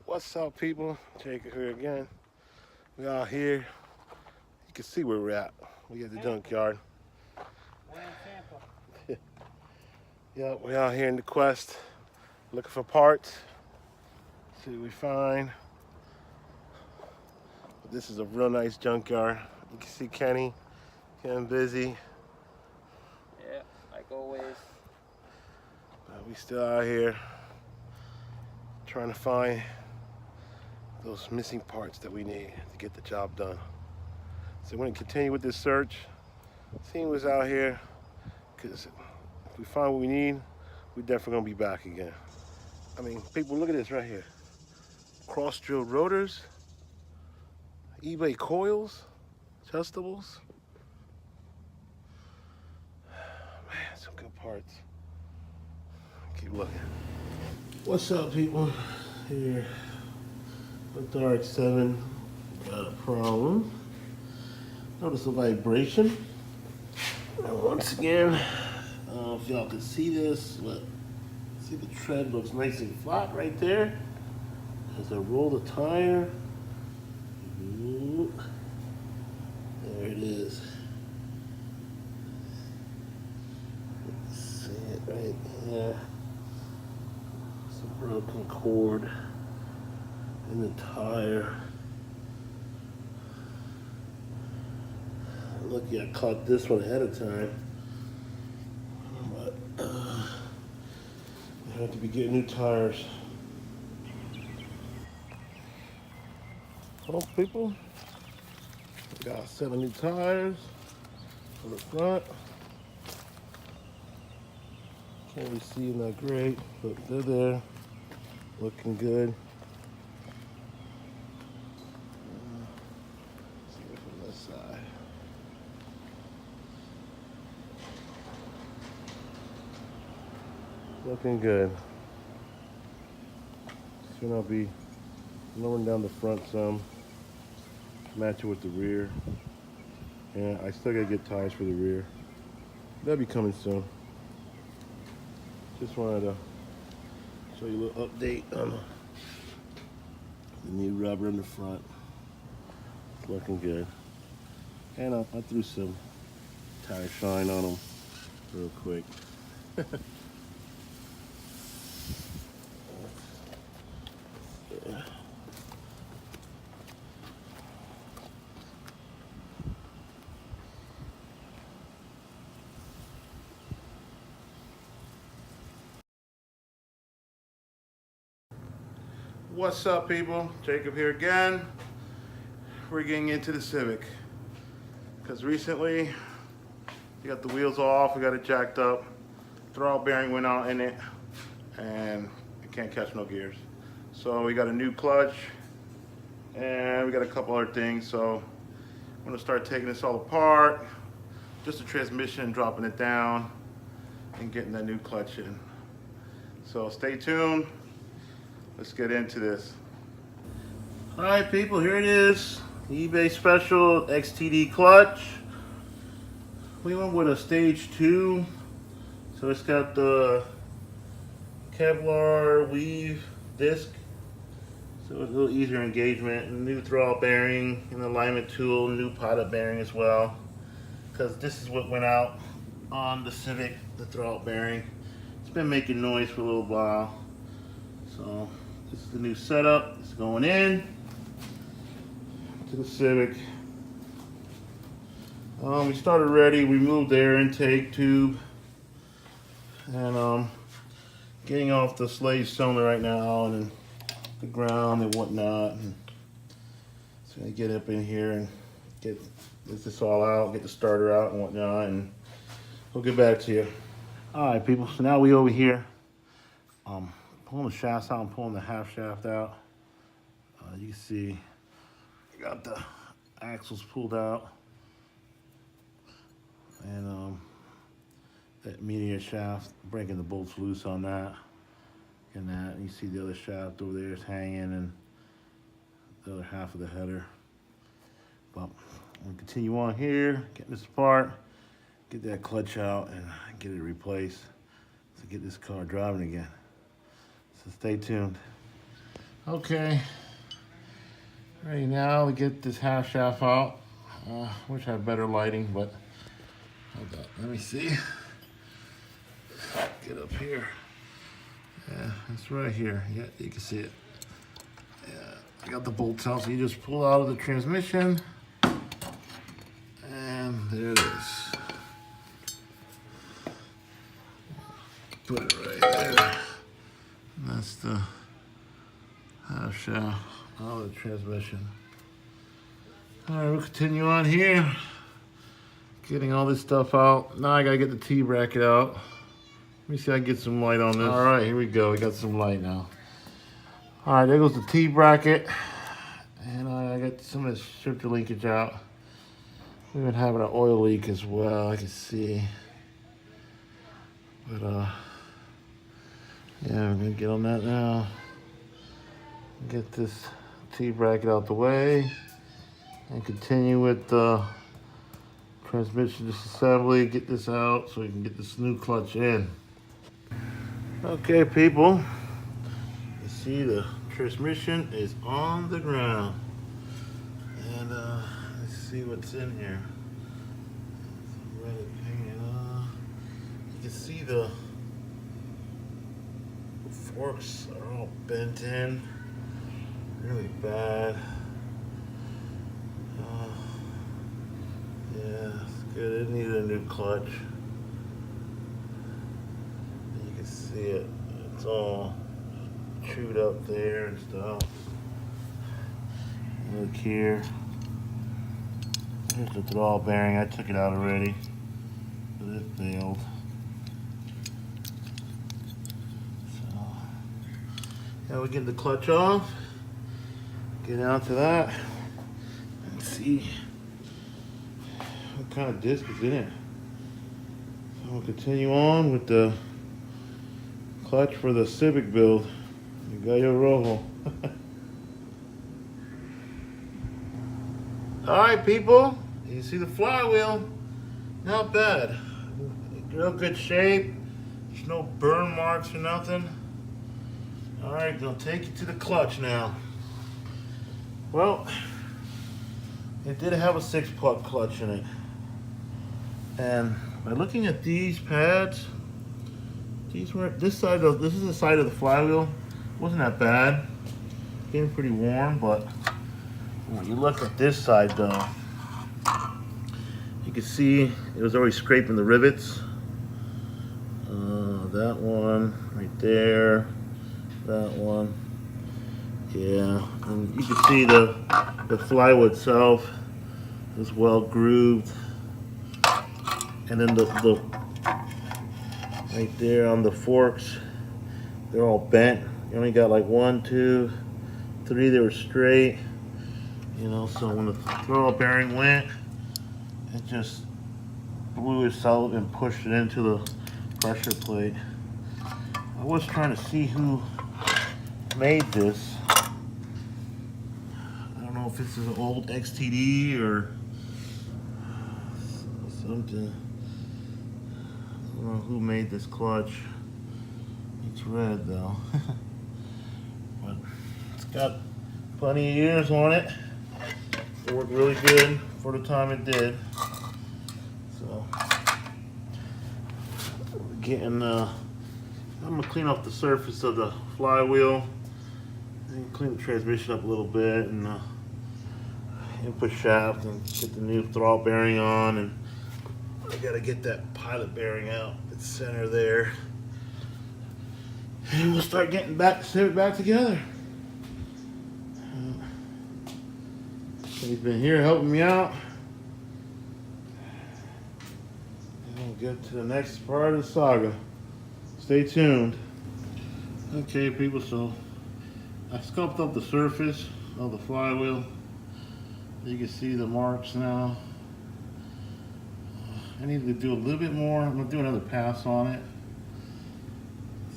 What's up, people? Jacob here again. We out here. You can see where we're at. We at the junkyard. We're in Tampa. Yep, we out here in the quest, looking for parts. See what we find. But this is a real nice junkyard. You can see Kenny getting busy. Yeah, like always. But we still out here trying to find those missing parts that we need to get the job done. So we're gonna continue with this search, seeing what's out here, because if we find what we need, we're definitely gonna be back again. I mean, people, look at this right here. Cross-drilled rotors, eBay coils, adjustables. Man, some good parts. Keep looking. What's up, people? Here with the RX-7, got a problem. Notice a vibration. And once again, I don't know if y'all can see this, but see the tread looks nice and flat right there. As I roll the tire, ooh, there it is. See it right there. It's a broken cord in the tire. Lucky I caught this one ahead of time. But I have to be getting new tires. Well, people, we got 7 new tires for the front. Can't really see them that great, but they're there, looking good. See it from this side. Looking good. Soon I'll be lowering down the front some, match it with the rear. And I still gotta get tires for the rear. That'll be coming soon. Just wanted to show you a little update on the new rubber in the front. It's looking good. And I threw some tire shine on them real quick. Yeah. What's up, people? Jacob here again. We're getting into the Civic because recently we got the wheels off, we got it jacked up, throttle bearing went out in it, and it can't catch no gears. So we got a new clutch, and we got a couple other things. So I'm gonna start taking this all apart, just the transmission, dropping it down, and getting that new clutch in. So stay tuned. Let's get into this. All right, people, here it is. eBay special XTD clutch. We went with a stage 2. So it's got the Kevlar weave disc. So it's a little easier engagement. New throttle bearing, and alignment tool, new pilot bearing as well. Because this is what went out on the Civic, the throttle bearing. It's been making noise for a little while. So this is the new setup. It's going in to the Civic. We started ready. We moved the air intake tube, and getting off the slave cylinder right now, and the ground and whatnot. And so I get up in here and get this all out, get the starter out and whatnot, and we'll get back to you. All right, people. So now we over here. Pulling the shafts out and pulling the half shaft out. You can see I got the axles pulled out, and that median shaft, breaking the bolts loose on that, and that. And you see the other shaft over there is hanging, and the other half of the header. But I'm gonna continue on here, getting this apart, get that clutch out, and get it replaced to get this car driving again. So stay tuned. Okay, ready now to get this half shaft out. Wish I had better lighting, but hold on, let me see. Get up here. Yeah, it's right here. Yeah, you can see it. Yeah, I got the bolts out, so you just pull out of the transmission, and there it is. Put it right there. And that's the half shaft out of the transmission. All right, we'll continue on here. Getting all this stuff out. Now I gotta get the T-bracket out. Let me see if I can get some light on this. All right, here we go. We got some light now. All right, there goes the T-bracket. And I got some of the shifter linkage out. We've been having an oil leak as well, I can see. But yeah, we're gonna get on that now. Get this T-bracket out the way. And continue with the transmission disassembly. Get this out so we can get this new clutch in. Okay, people. You see the transmission is on the ground. And let's see what's in here. You can see the forks are all bent in. Really bad. Yeah, it's good. It needed a new clutch. You can see it. It's all chewed up there and stuff. Look here. Here's the throttle bearing. I took it out already, but it failed. So, yeah, we get the clutch off. Get out to that and see what kind of disc is in it. So we'll continue on with the clutch for the Civic build. The Gallo Rojo. Alright, people, you see the flywheel, not bad. Real good shape. There's no burn marks or nothing. Alright, gonna take you to the clutch now. Well, it did have a 6-plug clutch in it. And by looking at these pads, these were this is the side of the flywheel. Wasn't that bad. Getting pretty warm, but when you look at this side though, you can see it was already scraping the rivets. That one right there, that one. Yeah, and you can see the flywheel itself is well grooved. And then the right there on the forks, they're all bent. You only got like 1, 2, 3 that were straight. You know, so when the throttle bearing went, it just blew itself and pushed it into the pressure plate. I was trying to see who made this. I don't know if this is an old XTD or something. I don't know who made this clutch. It's red though. But it's got plenty of years on it. It worked really good for the time it did. So getting I'm gonna clean off the surface of the flywheel and clean the transmission up a little bit and input shaft and get the new throttle bearing on, and I gotta get that pilot bearing out at the center there. And we'll start getting back the Civic back together. He's been here helping me out. And we'll get to the next part of the saga. Stay tuned. Okay, people, so I sculpted up the surface of the flywheel. You can see the marks now. I need to do a little bit more. I'm gonna do another pass on it.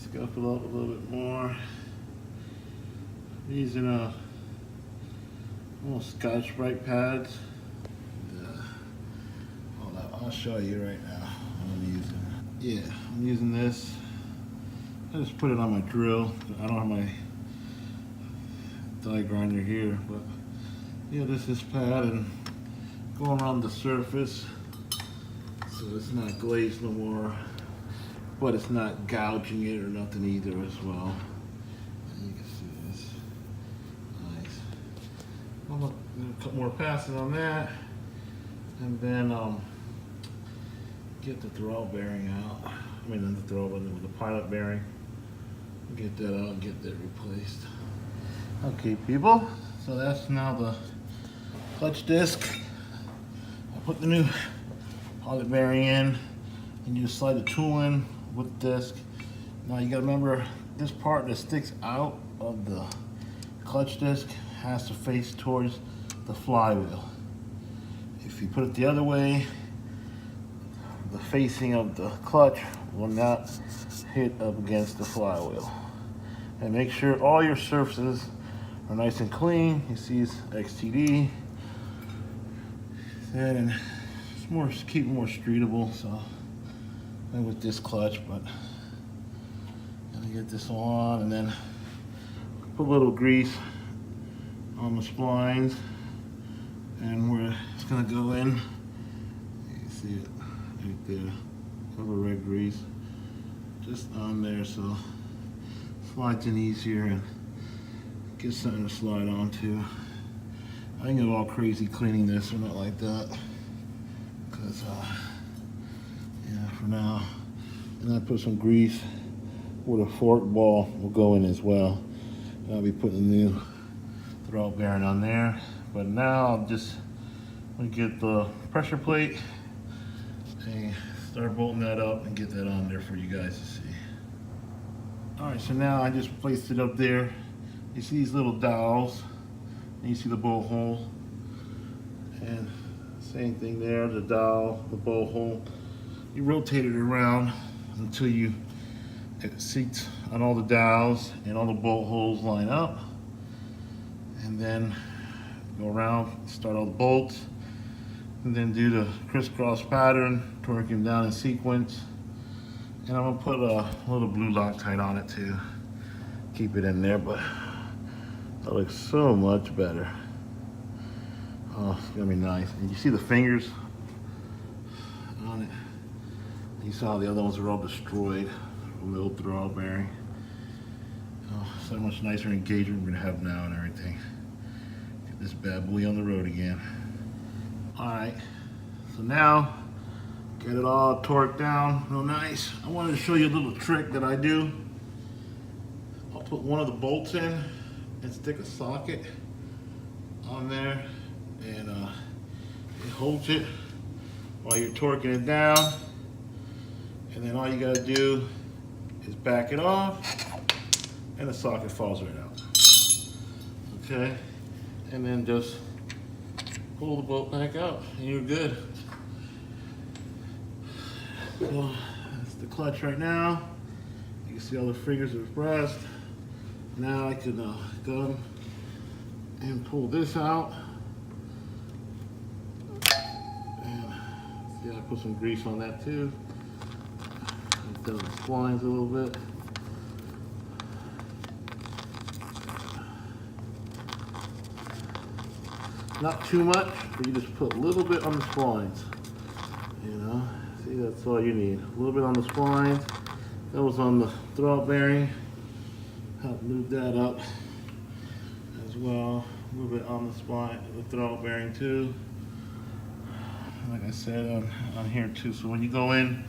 Scuff it up a little bit more. Using a little Scotch-Brite pads. Hold on, I'll show you right now what I'm using. Yeah, I'm using this. I just put it on my drill. I don't have my die grinder here, but yeah, this is pad and going around the surface, so it's not glazed no more, but it's not gouging it or nothing either as well. And you can see this. Nice. I'm gonna do a couple more passes on that, and then get the throttle bearing out. I mean, not the throttle, but with the pilot bearing. Get that out and get that replaced. Okay, people, so that's now the clutch disc. I put the new pilot bearing in, and you slide the tool in with the disc. Now you gotta remember, this part that sticks out of the clutch disc has to face towards the flywheel. If you put it the other way, the facing of the clutch will not hit up against the flywheel. And make sure all your surfaces are nice and clean. You see it's XTD. And it's more, keep it more streetable, so and with this clutch, but gonna get this on and then put a little grease on the splines and where it's gonna go in. You can see it right there, a little red grease just on there, so slides in easier and get something to slide onto. I ain't gonna go all crazy cleaning this or not like that, because yeah, for now. And I put some grease where the fork ball will go in as well. And I'll be putting a new throttle bearing on there. But now I'll just get the pressure plate and start bolting that up and get that on there for you guys to see. All right, so now I just placed it up there. You see these little dowels, and you see the bowl hole. And same thing there, the dowel, the bowl hole. You rotate it around until it seats on all the dowels and all the bolt holes line up. And then go around, start all the bolts, and then do the crisscross pattern, torque them down in sequence. And I'm gonna put a little blue Loctite on it to keep it in there, but that looks so much better. Oh, it's gonna be nice. And you see the fingers on it. You saw the other ones were all destroyed from the old throttle bearing. Oh, so much nicer engagement we're gonna have now and everything. Get this bad boy on the road again. All right, so now get it all torqued down real nice. I wanted to show you a little trick that I do. I'll put one of the bolts in and stick a socket on there, and it holds it while you're torquing it down. And then all you gotta do is back it off, and the socket falls right out. Okay, and then just pull the bolt back out, and you're good. So that's the clutch right now. You can see all the fingers are pressed. Now I can go and pull this out. And see, I put some grease on that too. Down the splines a little bit. Not too much, but you just put a little bit on the splines. You know, see, that's all you need. A little bit on the splines. That was on the throttle bearing. Help move that up as well. A little bit on the spline, the throttle bearing too. Like I said, on here too. So when you go in,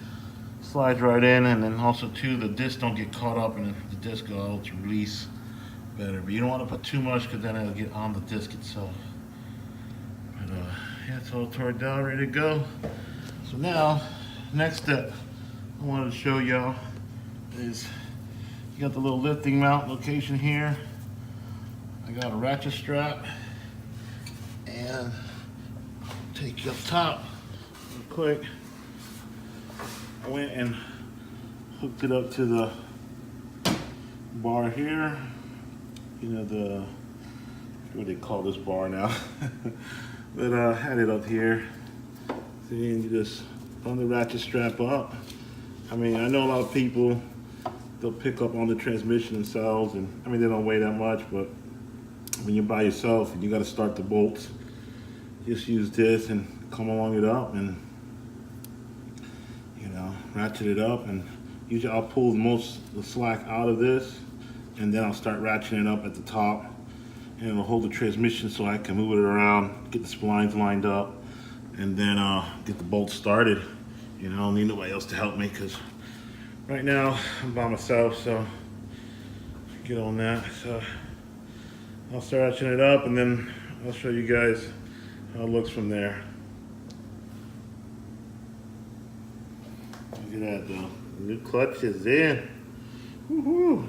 slides right in, and then also too, the disc don't get caught up in the disc will to release better. But you don't want to put too much because then it'll get on the disc itself. But yeah, it's all torqued down, ready to go. So now, next step I wanted to show y'all is you got the little lifting mount location here. I got a ratchet strap, and take you up top real quick. I went and hooked it up to the bar here. You know, what do they call this bar now? But I had it up here. See, and you just run the ratchet strap up. I mean, I know a lot of people, they'll pick up on the transmission themselves, and I mean, they don't weigh that much, but when you're by yourself and you got to start the bolts, just use this and come along it up and, you know, ratchet it up. And usually I'll pull most of the slack out of this, and then I'll start ratcheting it up at the top, and it'll hold the transmission so I can move it around, get the splines lined up, and then get the bolts started. You know, I don't need nobody else to help me because right now I'm by myself, so get on that. So I'll start ratcheting it up, and then I'll show you guys how it looks from there. Look at that though. The new clutch is in. Woohoo!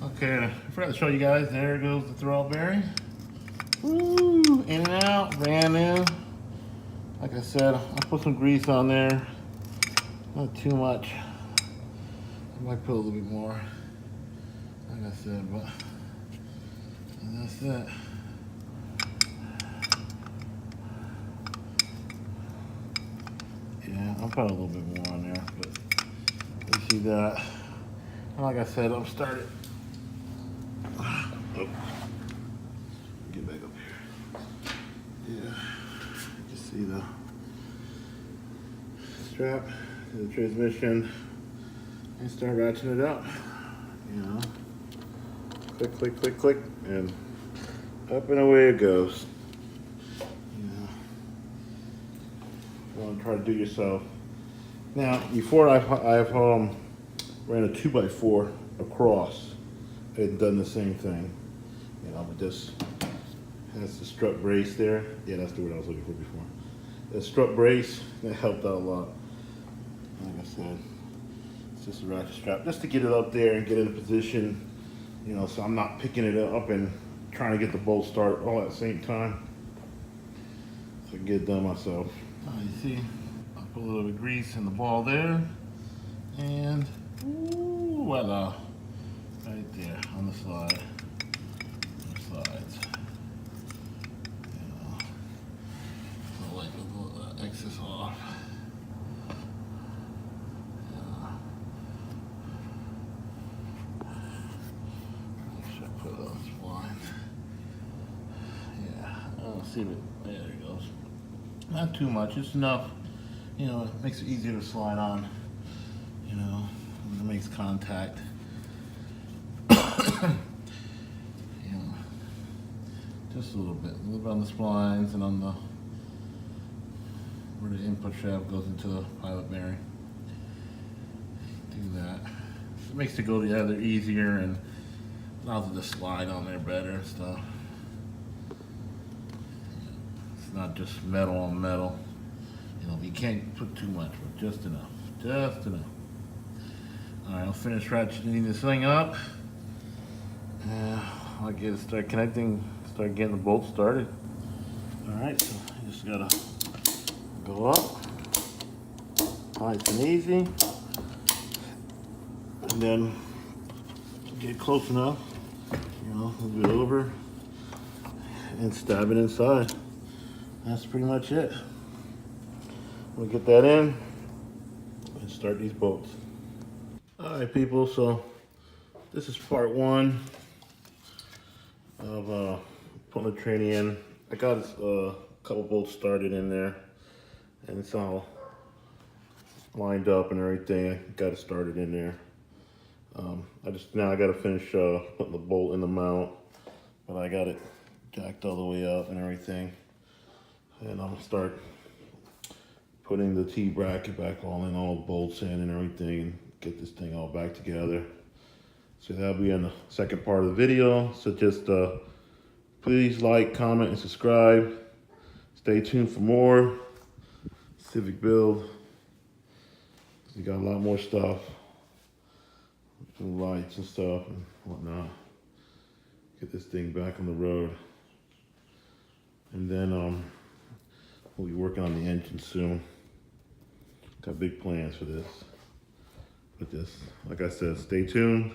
Okay, I forgot to show you guys. There goes the throwout bearing. Woo! In and out, brand new. Like I said, I put some grease on there. Not too much. I might put a little bit more. Like I said, but that's it. Yeah, I'll put a little bit more on there, but you see that. And like I said, I'll start it. Oh. Get back up here. Yeah, you see the strap to the transmission and start ratcheting it up. You know, click, click, click, click, and up and away it goes. You want to try to do it yourself. Now, before I've ran a 2x4 across and done the same thing. You know, but this has the strut brace there. Yeah, that's the word I was looking for before. The strut brace, that helped out a lot. Like I said, it's just a ratchet strap, just to get it up there and get in a position, you know, so I'm not picking it up and trying to get the bolt started all at the same time. So I can get it done myself. You see, I put a little bit of grease in the ball there, and ooh, voila, right there on the slide, on the slides. You know, I'll wipe a little excess off. Should I put it on this line? Yeah, I'll see it. There it goes. Not too much, just enough, you know, it makes it easier to slide on, you know, when it makes contact. You know, just a little bit on the splines and on the, where the input shaft goes into the pilot bearing. Do that. It makes it go together easier and allows it to slide on there better and stuff. Not just metal on metal. You know, you can't put too much, but just enough. Just enough. Alright, I'll finish ratcheting this thing up. I'll get it start connecting, start getting the bolts started. Alright, so I just gotta go up. Nice and easy. And then get close enough, you know, move it over and stab it inside. That's pretty much it. We'll get that in and start these bolts. All right, people, so this is part one of putting the tranny in. I got a couple bolts started in there, and it's all lined up and everything. I got it started in there. I got to finish putting the bolt in the mount, but I got it jacked all the way up and everything. And I'm gonna start putting the T-bracket back all in, all the bolts in and everything, and get this thing all back together. So that'll be in the second part of the video. So just please like, comment, and subscribe. Stay tuned for more Civic build. We got a lot more stuff, some lights and stuff and whatnot. Get this thing back on the road, and then we'll be working on the engine soon. Got big plans for this. Like I said, stay tuned.